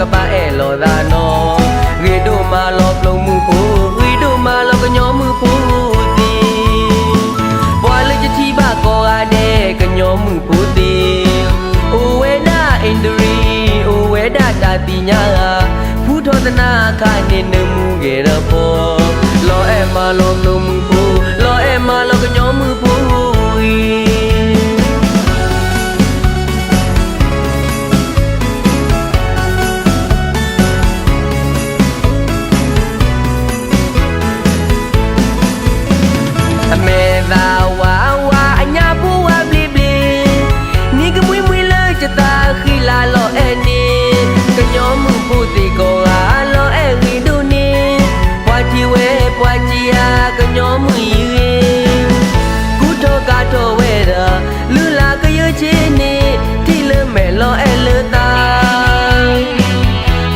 ကပါအဲလောသာနောရေတို့မာလောပလုံးမှုဖို့ဝီတို့မာလောကညောမှုဖို့တီဘွာလချတိဘကောရတဲ့ကညောမှုဖို့တီအိုဝဲနာအင်ဒရီအိုဝဲဒါတာတိညာဖူထောသနာခနေနမှုကေရဖို့လောအဲမာလောပလုံးမှုဖို့လောအဲမာလောကညောမှုဖို့အမေသာဝါဝါအညာပူဝဘလီဘလီနီကမွေမွေလာချတာခီလာလောအဲနီကညောမှုဖို့တီကောအားလောအဲရီဒူနီပွားချီဝဲပွားချီဟာကညောမှုယူကုထောကတော့ဝဲတာလူလာကရွချီနီတီလမဲလောအဲလတာ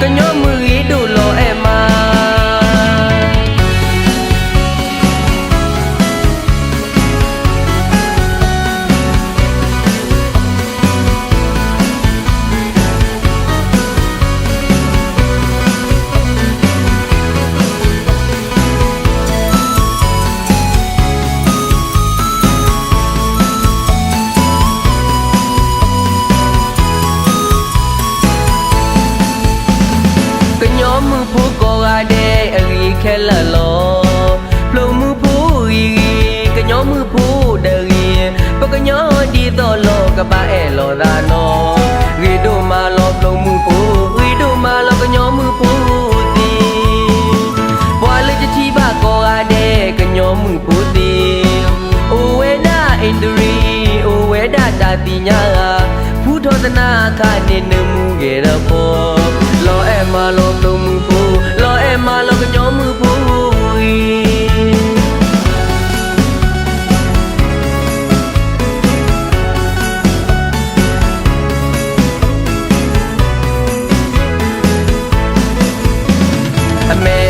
ကညောမှုရီဒူလောအဲမာမှုဖို့ကောရတဲ့အရီခဲလလောပလုံမှုဖို့ရီကညောမှုဖို့တရီပကညောဒီတော့လောကပါအဲလောသာနောရီတို့မာလောပလုံမှုဖို့ရီတို့မာလောကညောမှုဖို့တီဘွာလချတိဘကောရတဲ့ကညောမှုဖို့တီအိုဝဲနာအင်ဒရီအိုဝဲဒါတာတိညာဖူထောသနာခနေနမှုကေရဖို့လောအဲမာလောပလုံမှုဖို့လောအဲမာလောကညောမှုဖို့အမေ